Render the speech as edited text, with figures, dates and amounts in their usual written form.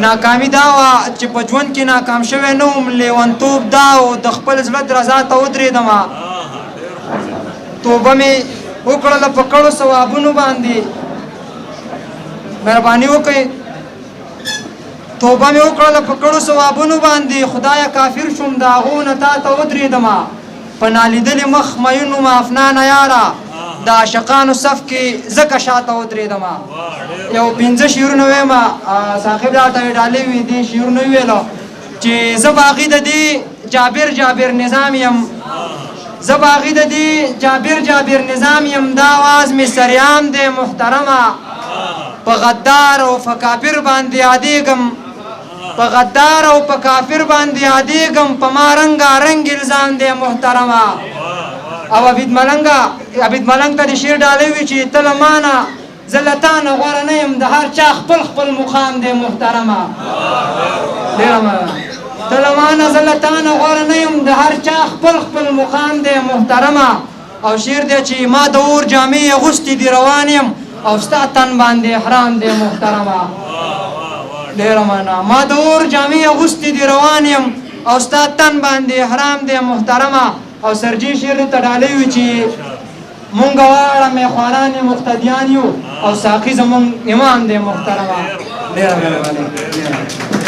ناکامي دا وه چې په ژوند کې ناکام شوی نه وم لیونتوب دا و د خپل زړه درزا ته ودرېدمه توبه مې وکړله په کړو ثوابونو باندې مهرباني وکړئ توبه مې وکړله په کړو ثوابونو باندې خدایه کافر شوم د هغو نه تا ته ودرېدمه په نالیدلې مخ مین وم افنانه یاره د عاشقانو صف کې ځکه شاته ودرېدمه یو 5 شعرونه ویمه صاحب راته ډالۍ وي دې شعرونه ویلو چې زه باغي د دې جابر نظام یم زه باغي د دې جابر نظام یم دا آواز مې سریام دی محترمه په غدار او په کافر باندې یادېږم په غدار او په کافر باندې یادېږم په ما رنګارنګ الزام دی محترمه او عبید ملنګ ته د شعر ډالۍ وي چې ته له مانه زه له تا نه غوره نه یم د هر چا خپل مقام دی محترمه ډېره مننه ته له مانه زه له تا نه غوره نه یم د هر چا خپل مقام دی محترمه او شعر دی چې ما د اور جامې اغوستې دي روان یم او ستا تن باندې احرام دی محترمه ډېره مننه ما د اور جامې اغوستې دي روان یم او ستا تن باندې احرام دی محترمه او سرجي شعر ته ډالۍ وي چې مونږ واړه میخوانان مقتدیان یو او ساقي زمونږ امام دی محترمه ډېره مهرباني